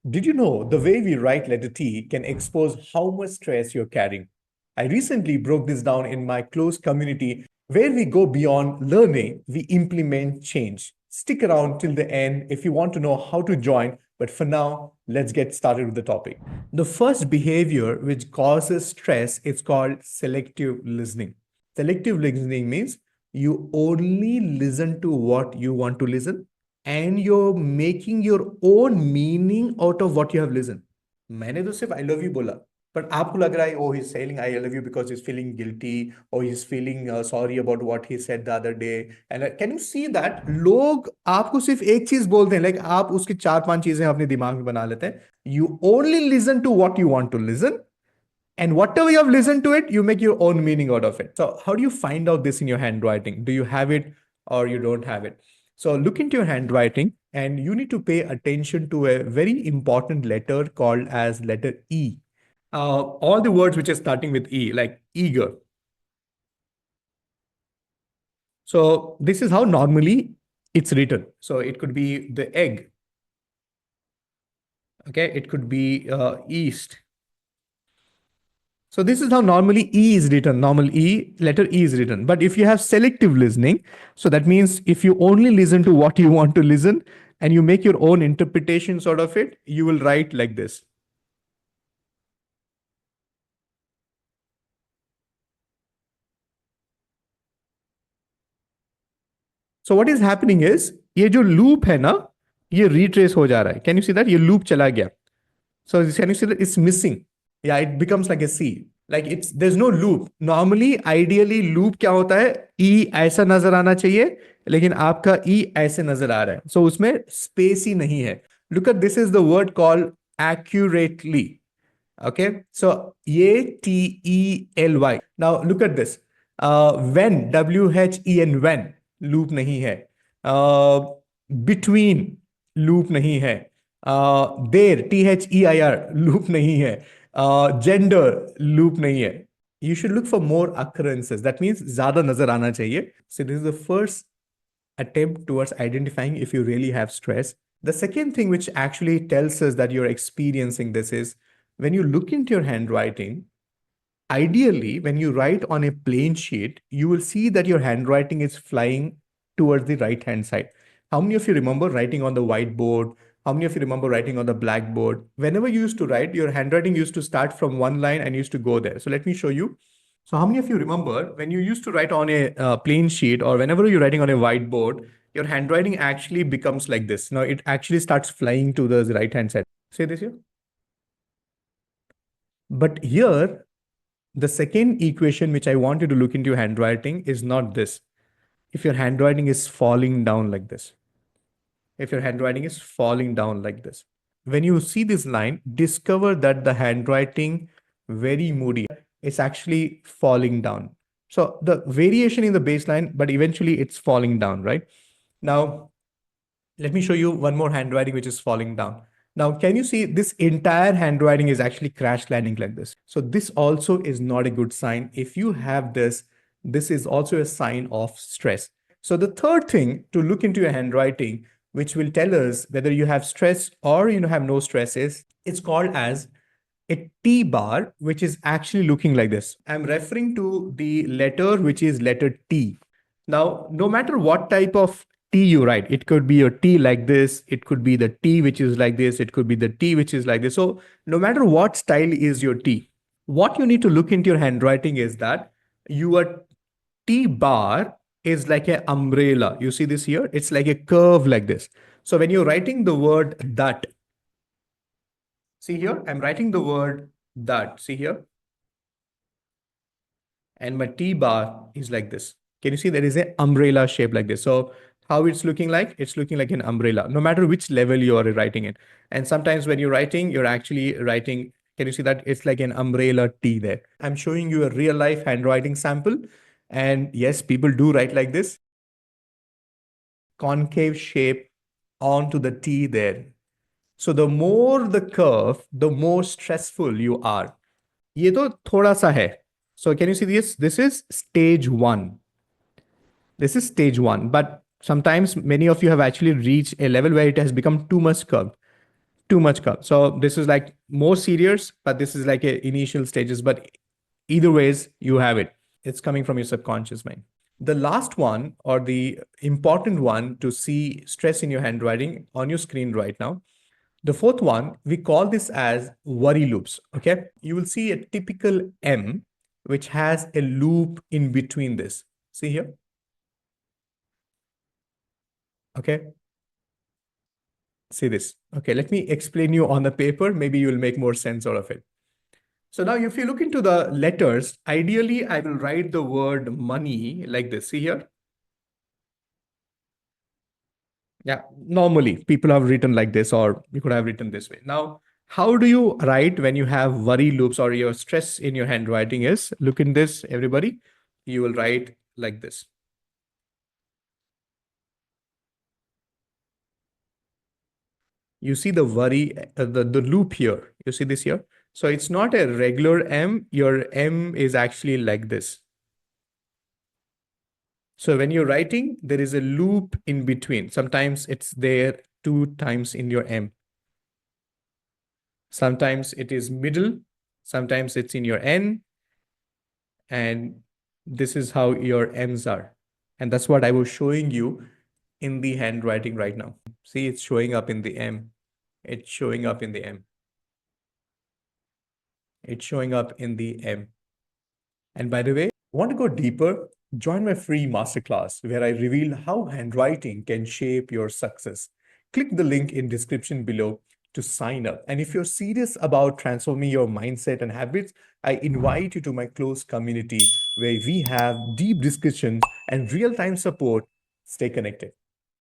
Did you know the way we write letter T can expose how much stress you're carrying? I recently broke this down in my close community where we go beyond learning, we implement change. Stick around till the end if you want to know how to join, but for now, let's get started with the topic. The first behavior which causes stress is called selective listening. Selective listening means you only listen to what you want to listen and you're making your own meaning out of what you have listened. मैंने तो सिर्फ I love you बोला, but आपको लग रहा है oh he's saying I love you because he's feeling guilty or he's feeling sorry about what he said the other day. And can you see that लोग आपको सिर्फ एक चीज बोलते हैं, like आप उसकी चार पांच चीजें अपने दिमाग में बना लेते हैं. You only listen to what you want to listen, and whatever you have listened to it, you make your own meaning out of it. So how do you find out this in your handwriting? Do you have it or you don't have it? So look into your handwriting and you need to pay attention to a very important letter called as letter E. All the words which are starting with E, like eager. So this is how normally it's written. So it could be the egg. Okay, it could be east. So this is how normally E is written. Normal E, letter E is written. But if you have selective listening, so that means if you only listen to what you want to listen and you make your own interpretation sort of it, you will write like this. So what is happening is, ये जो loop है ना, ये retrace हो जा रहा है. Can you see that? ये loop चला गया. So can you see that it's missing? Yeah, it becomes like a C. Like there's no loop. Normally, ideally, loop क्या होता है? E ऐसा नजर आना चाहिए, लेकिन आपका E ऐसे नजर आ रहा है. So उसमें space ही नहीं है. Look at this is the word called accurately. Okay, so ATELY. Now look at this. When WHEN when loop नहीं है. Between loop नहीं है. There THEIR loop नहीं है. Gender loop नहीं है. You should look for more occurrences. That means ज़्यादा नजर आना चाहिए. So this is the first attempt towards identifying if you really have stress. The second thing which actually tells us that you're experiencing this is when you look into your handwriting, ideally, when you write on a plain sheet, you will see that your handwriting is flying towards the right hand side. How many of you remember writing on the whiteboard? How many of you remember writing on the blackboard? Whenever you used to write, your handwriting used to start from one line and used to go there. So let me show you. So how many of you remember when you used to write on a plain sheet or whenever you're writing on a whiteboard, your handwriting actually becomes like this. Now it actually starts flying to the right hand side. Say this here. But here, the second equation which I want you to look into your handwriting is not this. If your handwriting is falling down like this. If your handwriting is falling down like this. When you see this line, discover that the handwriting very moody. It's actually falling down. So the variation in the baseline, but eventually it's falling down, right? Now, let me show you one more handwriting which is falling down. Now, can you see this entire handwriting is actually crash landing like this? So this also is not a good sign. If you have this, this is also a sign of stress. So the third thing to look into your handwriting, which will tell us whether you have stress or you have no stress is, it's called as a T bar, which is actually looking like this. I'm referring to the letter, which is letter T. Now, no matter what type of T you write, it could be a T like this, it could be the T which is like this, it could be the T which is like this. So no matter what style is your T, what you need to look into your handwriting is that your T bar is like an umbrella. You see this here? It's like a curve like this. So when you're writing the word that, see here, I'm writing the word that, see here? And my T bar is like this. Can you see there is an umbrella shape like this? So how it's looking like? It's looking like an umbrella, no matter which level you are writing it. And sometimes when you're writing, you're actually writing, can you see that? It's like an umbrella T there. I'm showing you a real life handwriting sample. And yes, people do write like this. Concave shape onto the T there. So the more the curve, the more stressful you are. ये तो थोड़ा सा है. So can you see this? This is stage one. This is stage one, but sometimes many of you have actually reached a level where it has become too much curved. too much color. So this is like more serious, but this is like a initial stages. But either ways, you have it. It's coming from your subconscious mind. The last one, or the important one to see stress in your handwriting on your screen right now, the fourth one, we call this as worry loops. Okay. You will see a typical M, which has a loop in between this. See here. Okay. See this. Okay. Let me explain you on the paper. Maybe you'll make more sense out of it. So now if you look into the letters, ideally, I will write the word money like this. See here. Yeah, normally people have written like this, or you could have written this way. Now, how do you write when you have worry loops or your stress in your handwriting is? Look in this, everybody. You will write like this. You see the worry, the loop here. You see this here? So it's not a regular M. Your M is actually like this. So when you're writing, there is a loop in between. Sometimes it's there two times in your M. Sometimes it is middle. Sometimes it's in your N. And this is how your M's are. And that's what I was showing you in the handwriting right now. See, it's showing up in the M. It's showing up in the M. It's showing up in the M. And by the way, want to go deeper? Join my free masterclass where I reveal how handwriting can shape your success. Click the link in description below to sign up. And if you're serious about transforming your mindset and habits, I invite you to my close community where we have deep discussions and real-time support. Stay connected.